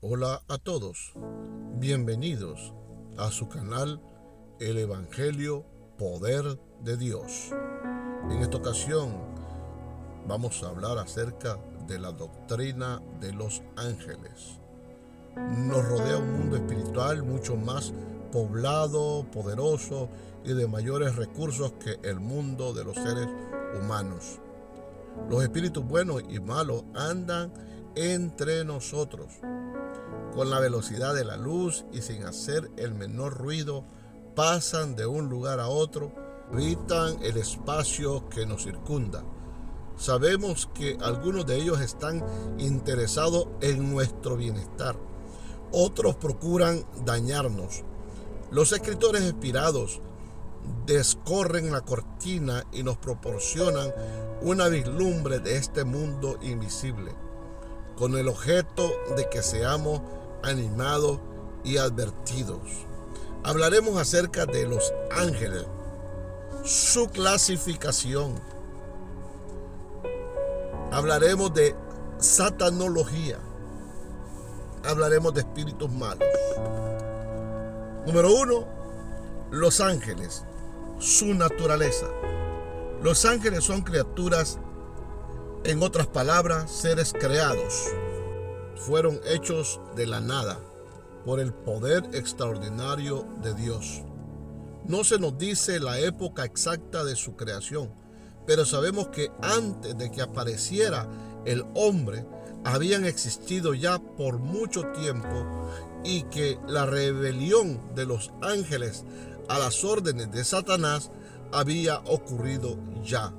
Hola a todos, bienvenidos a su canal El Evangelio Poder de Dios. En esta ocasión vamos a hablar acerca de la doctrina de los ángeles. Nos rodea un mundo espiritual mucho más poblado, poderoso y de mayores recursos que el mundo de los seres humanos. Los espíritus buenos y malos andan entre nosotros con la velocidad de la luz y sin hacer el menor ruido, pasan de un lugar a otro, habitan el espacio que nos circunda. Sabemos que algunos de ellos están interesados en nuestro bienestar, otros procuran dañarnos. Los escritores inspirados descorren la cortina y nos proporcionan una vislumbre de este mundo invisible, con el objeto de que seamos animados y advertidos. Hablaremos acerca de los ángeles, su clasificación. Hablaremos de satanología. Hablaremos de espíritus malos. Número 1, los ángeles, su naturaleza. Los ángeles son criaturas, en otras palabras, seres creados. Fueron hechos de la nada por el poder extraordinario de Dios. No se nos dice la época exacta de su creación, pero sabemos que antes de que apareciera el hombre, habían existido ya por mucho tiempo y que la rebelión de los ángeles a las órdenes de Satanás había ocurrido ya,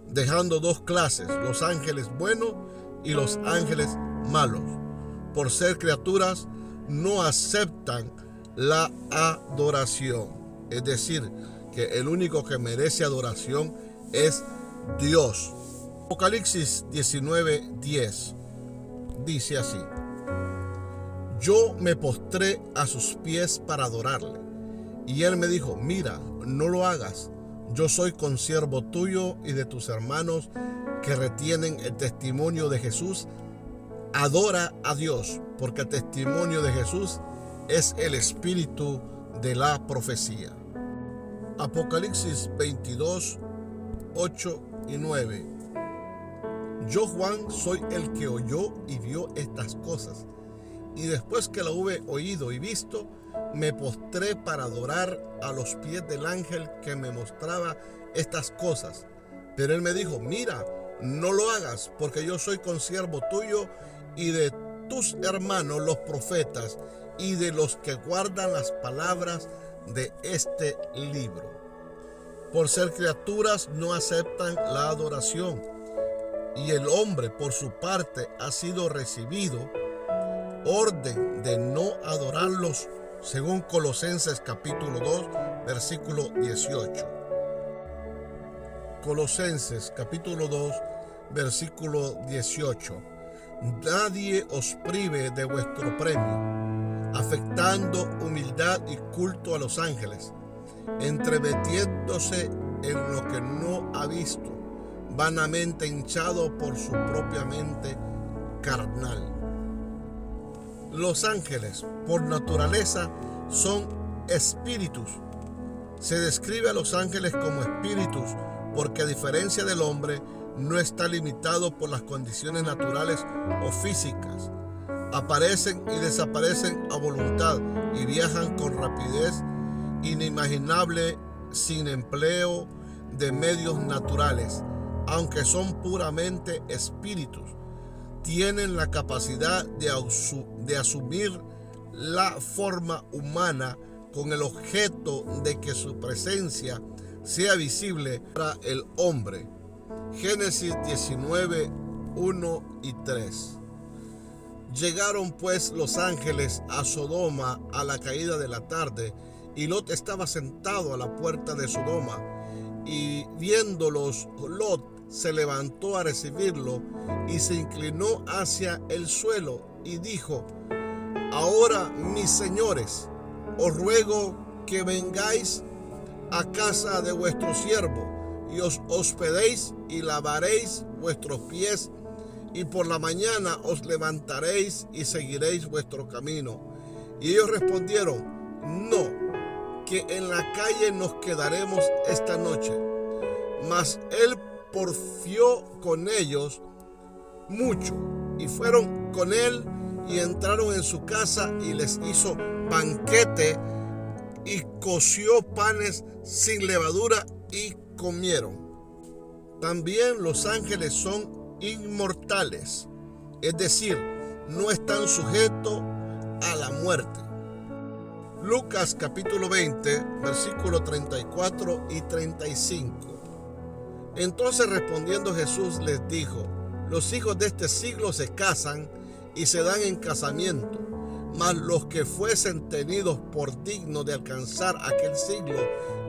dejando dos clases, los ángeles buenos y los ángeles malos. Por ser criaturas, no aceptan la adoración. Es decir, que el único que merece adoración es Dios. Apocalipsis 19:10 dice así: yo me postré a sus pies para adorarle. Y él me dijo: mira, no lo hagas. Yo soy consiervo tuyo y de tus hermanos que retienen el testimonio de Jesús. Adora a Dios, porque el testimonio de Jesús es el espíritu de la profecía. Apocalipsis 22, 8 y 9. Yo, Juan, soy el que oyó y vio estas cosas. Y después que lo hube oído y visto, me postré para adorar a los pies del ángel que me mostraba estas cosas. Pero él me dijo: mira, no lo hagas, porque yo soy consiervo tuyo y de tus hermanos los profetas y de los que guardan las palabras de este libro. Por ser criaturas no aceptan la adoración, y el hombre por su parte ha sido recibido orden de no adorarlos, según Colosenses capítulo 2, versículo 18. Colosenses capítulo 2, versículo 18. Nadie os prive de vuestro premio, afectando humildad y culto a los ángeles, entremetiéndose en lo que no ha visto, vanamente hinchado por su propia mente carnal. Los ángeles, por naturaleza, son espíritus. Se describe a los ángeles como espíritus porque, a diferencia del hombre, no está limitado por las condiciones naturales o físicas. Aparecen y desaparecen a voluntad y viajan con rapidez inimaginable sin empleo de medios naturales. Aunque son puramente espíritus, tienen la capacidad de asumir la forma humana con el objeto de que su presencia sea visible para el hombre. Génesis 19, 1 y 3. Llegaron pues los ángeles a Sodoma a la caída de la tarde, y Lot estaba sentado a la puerta de Sodoma, y viéndolos, Lot se levantó a recibirlo y se inclinó hacia el suelo y dijo: ahora, mis señores, os ruego que vengáis a casa de vuestro siervo y os hospedéis y lavaréis vuestros pies y por la mañana os levantaréis y seguiréis vuestro camino. Y ellos respondieron: no, que en la calle nos quedaremos esta noche. Mas él porfió con ellos mucho, y fueron con él y entraron en su casa, y les hizo banquete y coció panes sin levadura y comieron. También los ángeles son inmortales, es decir, no están sujetos a la muerte. Lucas capítulo 20, versículos 34 y 35. Entonces respondiendo Jesús les dijo: los hijos de este siglo se casan y se dan en casamiento, mas los que fuesen tenidos por dignos de alcanzar aquel siglo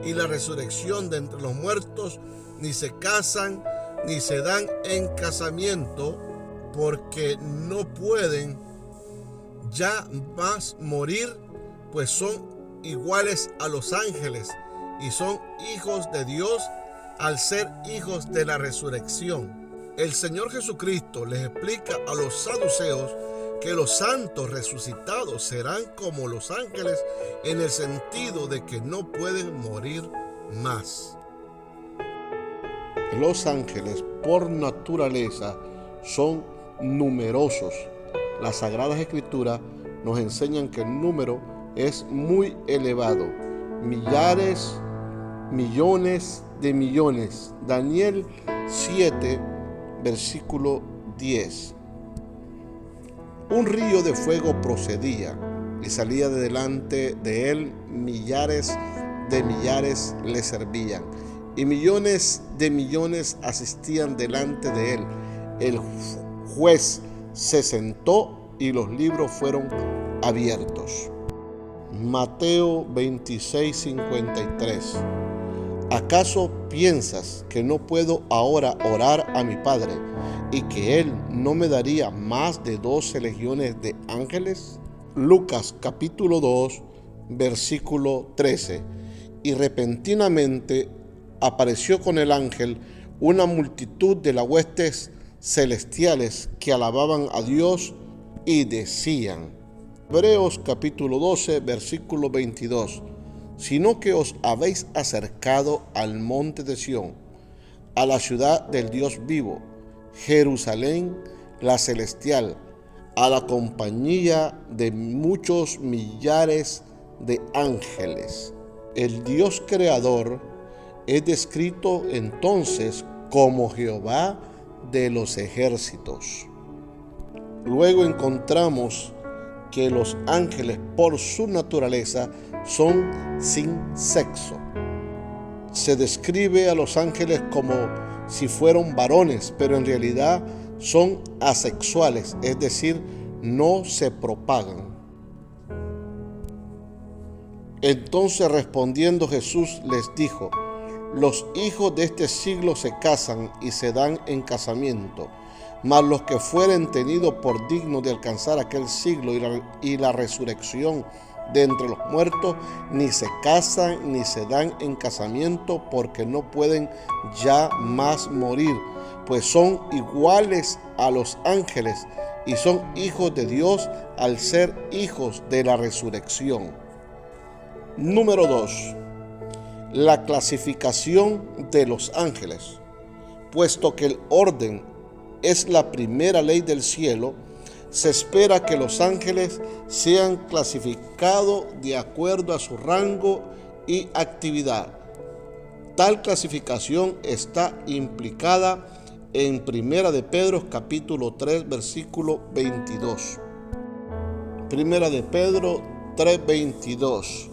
y la resurrección de entre los muertos, ni se casan ni se dan en casamiento, porque no pueden ya más morir, pues son iguales a los ángeles y son hijos de Dios al ser hijos de la resurrección. El Señor Jesucristo les explica a los saduceos que los santos resucitados serán como los ángeles, en el sentido de que no pueden morir más. Los ángeles por naturaleza son numerosos. Las Sagradas Escrituras nos enseñan que el número es muy elevado. Millares, millones de millones. Daniel 7, versículo 10. Un río de fuego procedía y salía de delante de él, millares de millares le servían, y millones de millones asistían delante de él. El juez se sentó y los libros fueron abiertos. Mateo 26:53. ¿Acaso piensas que no puedo ahora orar a mi Padre y que Él no me daría más de 12 legiones de ángeles? Lucas capítulo 2, versículo 13. Y repentinamente apareció con el ángel una multitud de las huestes celestiales que alababan a Dios y decían. Hebreos capítulo 12, versículo 22. Sino que os habéis acercado al monte de Sión, a la ciudad del Dios vivo, Jerusalén la celestial, a la compañía de muchos millares de ángeles. El Dios creador es descrito entonces como Jehová de los ejércitos. Luego encontramos que los ángeles por su naturaleza son sin sexo. Se describe a los ángeles como si fueran varones, pero en realidad son asexuales, es decir, no se propagan. Entonces respondiendo Jesús les dijo: los hijos de este siglo se casan y se dan en casamiento, mas los que fueren tenidos por dignos de alcanzar aquel siglo y la resurrección de entre los muertos, ni se casan ni se dan en casamiento, porque no pueden ya más morir, pues son iguales a los ángeles y son hijos de Dios al ser hijos de la resurrección. Número 2. La clasificación de los ángeles. Puesto que el orden es la primera ley del cielo, se espera que los ángeles sean clasificados de acuerdo a su rango y actividad. Tal clasificación está implicada en Primera de Pedro capítulo 3 versículo 22. Primera de Pedro 3:22.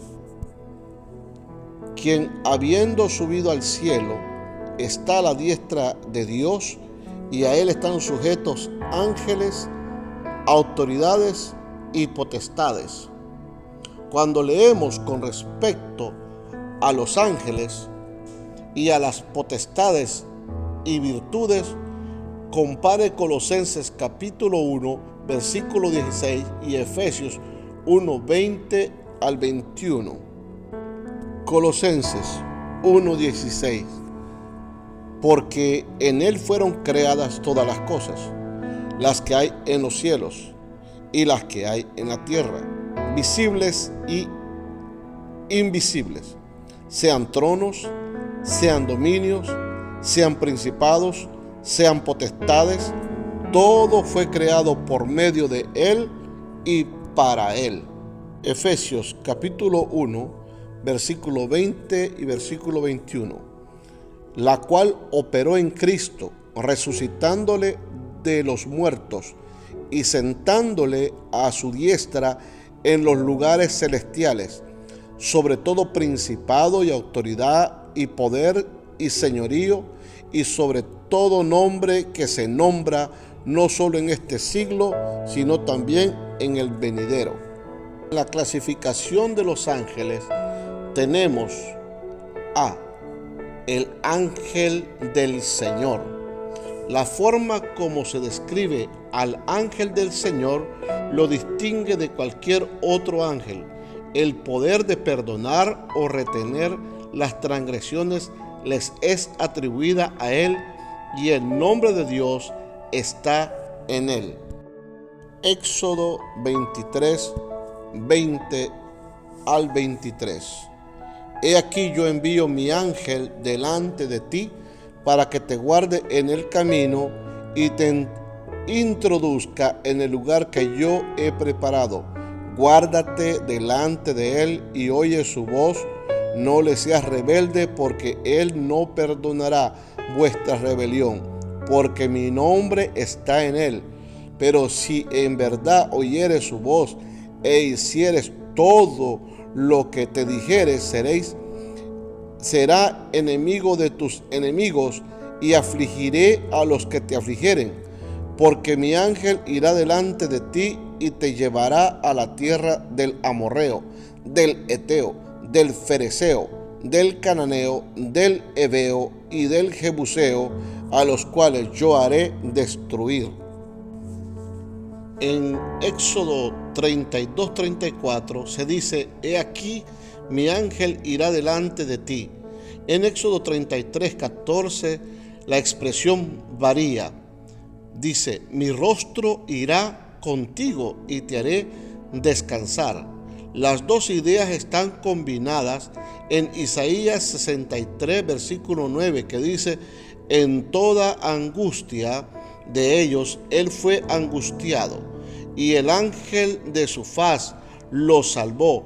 Quien habiendo subido al cielo está a la diestra de Dios, y a él están sujetos ángeles, autoridades y potestades. Cuando leemos con respecto a los ángeles y a las potestades y virtudes, compare Colosenses capítulo 1 versículo 16 y Efesios 1:20 al 21. Colosenses 1:16. Porque en él fueron creadas todas las cosas, las que hay en los cielos y las que hay en la tierra, visibles y invisibles, sean tronos, sean dominios, sean principados, sean potestades. Todo fue creado por medio de Él y para Él. Efesios capítulo 1, versículo 20 y versículo 21. La cual operó en Cristo, resucitándole de los muertos y sentándole a su diestra en los lugares celestiales, sobre todo principado y autoridad y poder y señorío, y sobre todo nombre que se nombra no solo en este siglo, sino también en el venidero. En la clasificación de los ángeles tenemos a el ángel del Señor. La forma como se describe al ángel del Señor lo distingue de cualquier otro ángel. El poder de perdonar o retener las transgresiones les es atribuida a él, y el nombre de Dios está en él. Éxodo 23, 20 al 23. He aquí yo envío mi ángel delante de ti para que te guarde en el camino y te introduzca en el lugar que yo he preparado. Guárdate delante de él y oye su voz. No le seas rebelde, porque él no perdonará vuestra rebelión, porque mi nombre está en él. Pero si en verdad oyeres su voz e hicieres todo lo que te dijere, será enemigo de tus enemigos, y afligiré a los que te afligieren. Porque mi ángel irá delante de ti y te llevará a la tierra del amorreo, del eteo, del fereceo, del cananeo, del heveo y del jebuseo, a los cuales yo haré destruir. En Éxodo 32-34 se dice: he aquí mi ángel irá delante de ti. En Éxodo 33-14 la expresión varía. Dice: mi rostro irá contigo y te haré descansar. Las dos ideas están combinadas en Isaías 63, versículo 9, que dice: en toda angustia de ellos él fue angustiado, y el ángel de su faz los salvó.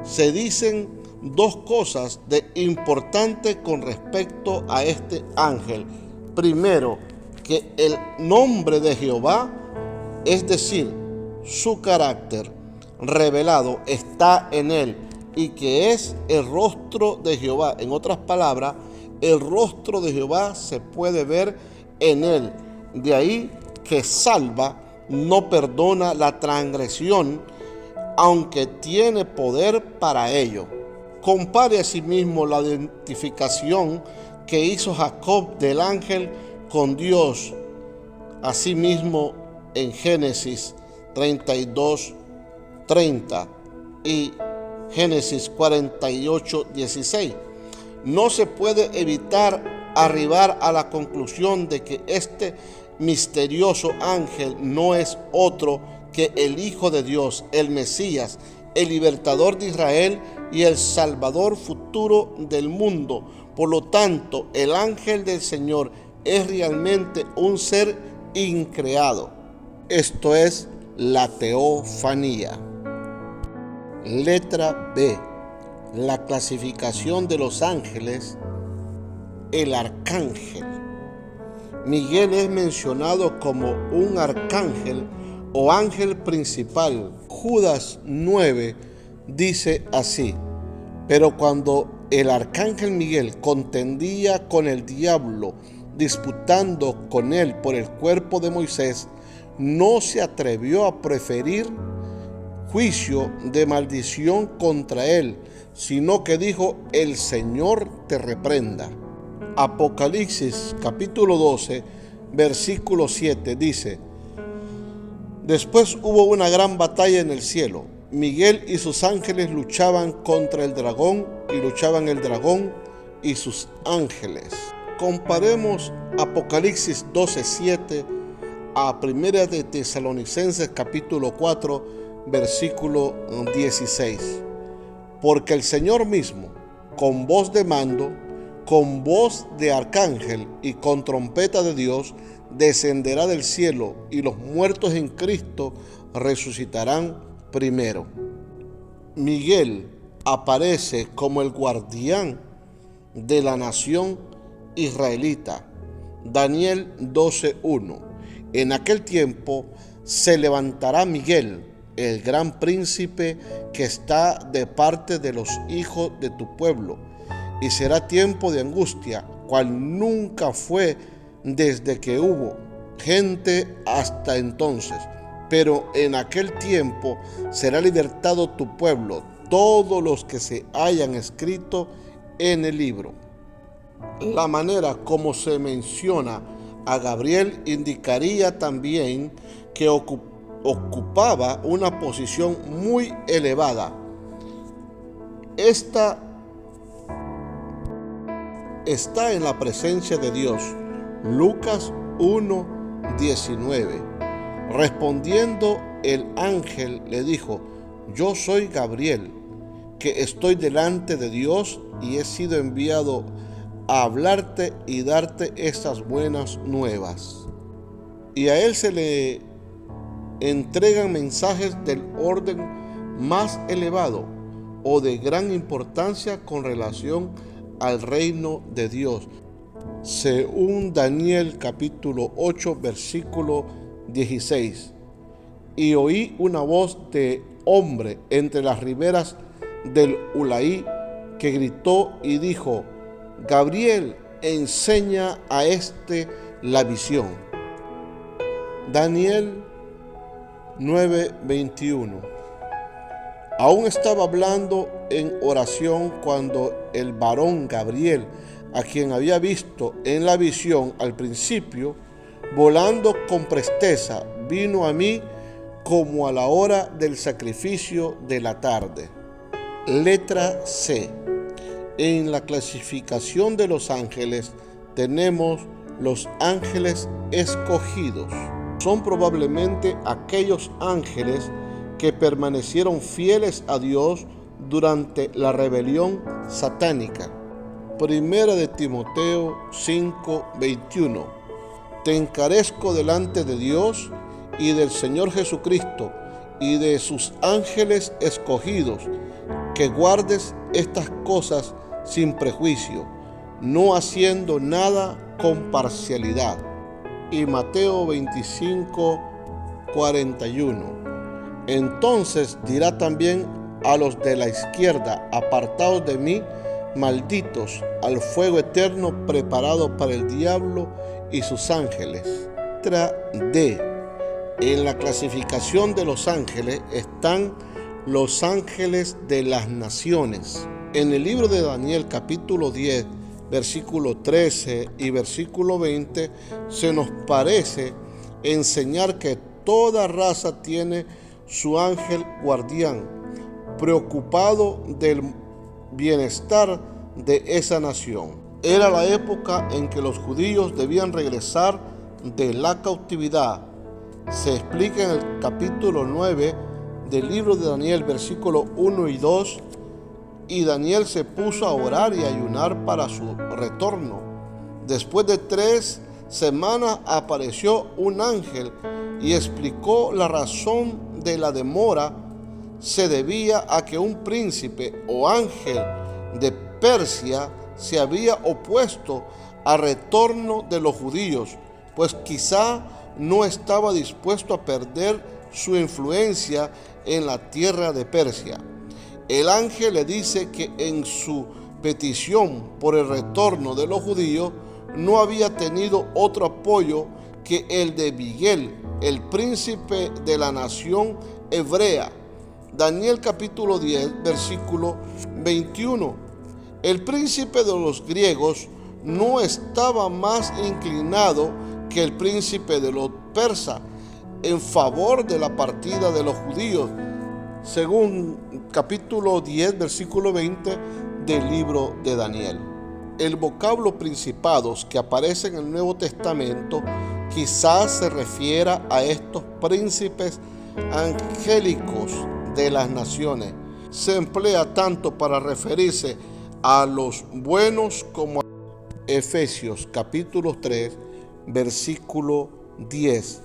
Se dicen dos cosas de importantes con respecto a este ángel. Primero, que el nombre de Jehová, es decir, su carácter revelado, está en él, y que es el rostro de Jehová. En otras palabras, el rostro de Jehová se puede ver en él. De ahí que salva, no perdona la transgresión, aunque tiene poder para ello. Compare asimismo la identificación que hizo Jacob del ángel con Dios, asimismo en Génesis 32:30 y Génesis 48:16. No se puede evitar arribar a la conclusión de que este misterioso ángel no es otro que el Hijo de Dios, el Mesías, el libertador de Israel y el Salvador futuro del mundo. Por lo tanto, el ángel del Señor es realmente un ser increado. Esto es la teofanía. Letra B. La clasificación de los ángeles. El arcángel. Miguel es mencionado como un arcángel o ángel principal. Judas 9 dice así: pero cuando el arcángel Miguel contendía con el diablo, disputando con él por el cuerpo de Moisés, no se atrevió a preferir juicio de maldición contra él, sino que dijo: el Señor te reprenda. Apocalipsis capítulo 12, versículo 7 dice: después hubo una gran batalla en el cielo. Miguel y sus ángeles luchaban contra el dragón, y luchaban el dragón y sus ángeles. Comparemos Apocalipsis 12:7 a 1 de Tesalonicenses capítulo 4, versículo 16. Porque el Señor mismo, con voz de mando, con voz de arcángel y con trompeta de Dios, descenderá del cielo, y los muertos en Cristo resucitarán primero. Miguel aparece como el guardián de la nación israelita. Daniel 12:1. En aquel tiempo se levantará Miguel, el gran príncipe que está de parte de los hijos de tu pueblo, y será tiempo de angustia, cual nunca fue desde que hubo gente hasta entonces. Pero en aquel tiempo será libertado tu pueblo, todos los que se hayan escrito en el libro. La manera como se menciona a Gabriel indicaría también que ocupaba una posición muy elevada. Esta está en la presencia de Dios. Lucas 1:19. Respondiendo el ángel le dijo: yo soy Gabriel, que estoy delante de Dios y he sido enviado a hablarte y darte estas buenas nuevas. Y a él se le entregan mensajes del orden más elevado o de gran importancia con relación al reino de Dios, según Daniel capítulo 8 versículo 16. Y oí una voz de hombre entre las riberas del Ulaí que gritó y dijo: Gabriel, enseña a la visión. Daniel 9:21. Aún estaba hablando en oración cuando el varón Gabriel, a quien había visto en la visión al principio, volando con presteza, vino a mí como a la hora del sacrificio de la tarde. Letra C. En la clasificación de los ángeles tenemos los ángeles escogidos. Son probablemente aquellos ángeles que permanecieron fieles a Dios durante la rebelión satánica. Primera de Timoteo 5:21. Te encarezco delante de Dios y del Señor Jesucristo y de sus ángeles escogidos, que guardes estas cosas sin prejuicio, no haciendo nada con parcialidad. Y Mateo 25:41. Entonces dirá también a los de la izquierda: apartaos de mí, malditos, al fuego eterno preparado para el diablo y sus ángeles. Letra D. En la clasificación de los ángeles están los ángeles de las naciones. En el libro de Daniel capítulo 10, versículo 13 y versículo 20, se nos parece enseñar que toda raza tiene su ángel guardián, preocupado del bienestar de esa nación. Era la época en que los judíos debían regresar de la cautividad. Se explica en el capítulo 9 del libro de Daniel, versículos 1 y 2, y Daniel se puso a orar y ayunar para su retorno. Después de 3 semanas apareció un ángel y explicó la razón de la demora. Se debía a que un príncipe o ángel de Persia se había opuesto al retorno de los judíos, pues quizá no estaba dispuesto a perder su influencia en la tierra de Persia. El ángel le dice que en su petición por el retorno de los judíos no había tenido otro apoyo que el de Miguel, el príncipe de la nación hebrea. Daniel capítulo 10, versículo 21. El príncipe de los griegos no estaba más inclinado que el príncipe de los persas en favor de la partida de los judíos, según capítulo 10, versículo 20 del libro de Daniel. El vocablo principados que aparece en el Nuevo Testamento Quizás se refiera a estos príncipes angélicos de las naciones. Se emplea tanto para referirse a los buenos como a Efesios capítulo 3, versículo 10,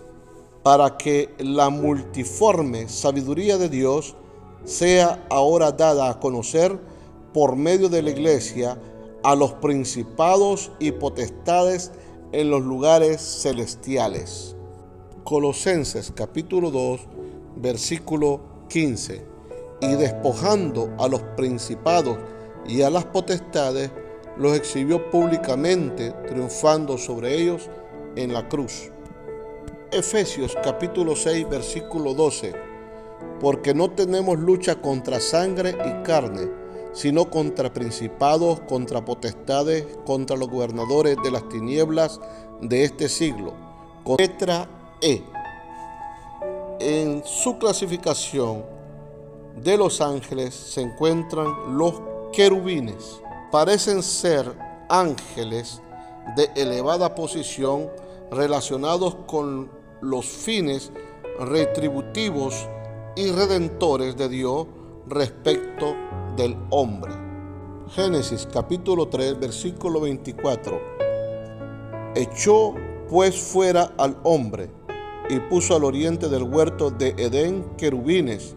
para que la multiforme sabiduría de Dios sea ahora dada a conocer por medio de la iglesia a los principados y potestades en los lugares celestiales. Colosenses capítulo 2, versículo 15. Y despojando a los principados y a las potestades, los exhibió públicamente, triunfando sobre ellos en la cruz. Efesios capítulo 6, versículo 12. Porque no tenemos lucha contra sangre y carne, sino contra principados, contra potestades, contra los gobernadores de las tinieblas de este siglo. Con letra E. En su clasificación de los ángeles se encuentran los querubines. Parecen ser ángeles de elevada posición relacionados con los fines retributivos y redentores de Dios respecto del hombre. Génesis capítulo 3, versículo 24. Echó pues fuera al hombre y puso al oriente del huerto de Edén querubines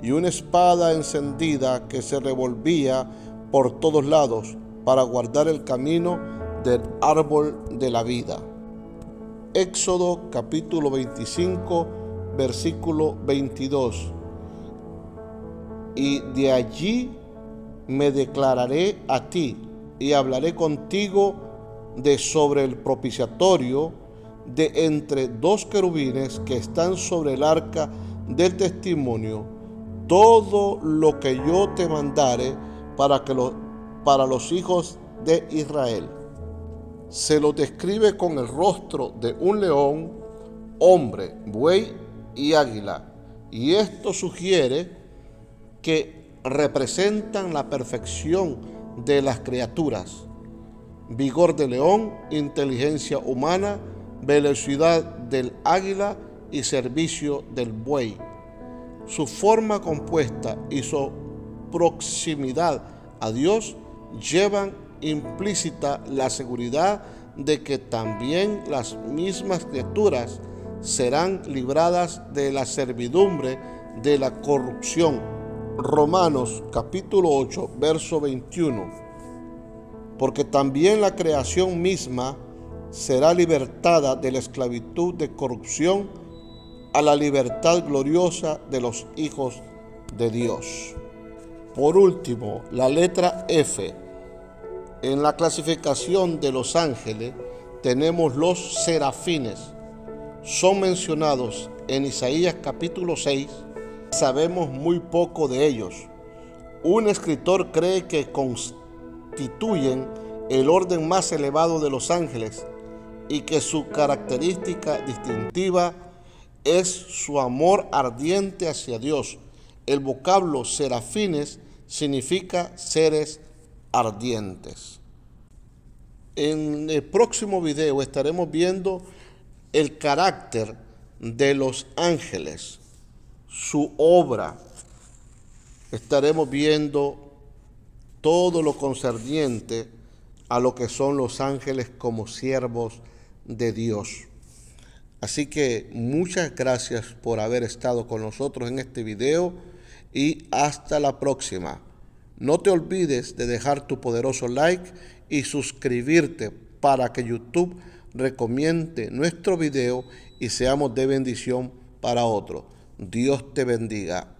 y una espada encendida que se revolvía por todos lados para guardar el camino del árbol de la vida. Éxodo capítulo 25, versículo 22. Y de allí me declararé a ti y hablaré contigo de sobre el propiciatorio de entre dos querubines que están sobre el arca del testimonio, todo lo que yo te mandare para los hijos de Israel. Se lo describe con el rostro de un león, hombre, buey y águila, y esto sugiere que representan la perfección de las criaturas: vigor de león, inteligencia humana, velocidad del águila y servicio del buey. Su forma compuesta y su proximidad a Dios llevan implícita la seguridad de que también las mismas criaturas serán libradas de la servidumbre de la corrupción. Romanos capítulo 8, verso 21. Porque también la creación misma será libertada de la esclavitud de corrupción a la libertad gloriosa de los hijos de Dios. Por último, la letra F. En la clasificación de los ángeles tenemos los serafines. Son mencionados en Isaías capítulo 6. Sabemos muy poco de ellos. Un escritor cree que constituyen el orden más elevado de los ángeles y que su característica distintiva es su amor ardiente hacia Dios. El vocablo serafines significa seres ardientes. En el próximo video estaremos viendo el carácter de los ángeles, su obra. Estaremos viendo todo lo concerniente a lo que son los ángeles como siervos de Dios. Así que muchas gracias por haber estado con nosotros en este video y hasta la próxima. No te olvides de dejar tu poderoso like y suscribirte para que YouTube recomiende nuestro video y seamos de bendición para otros. Dios te bendiga.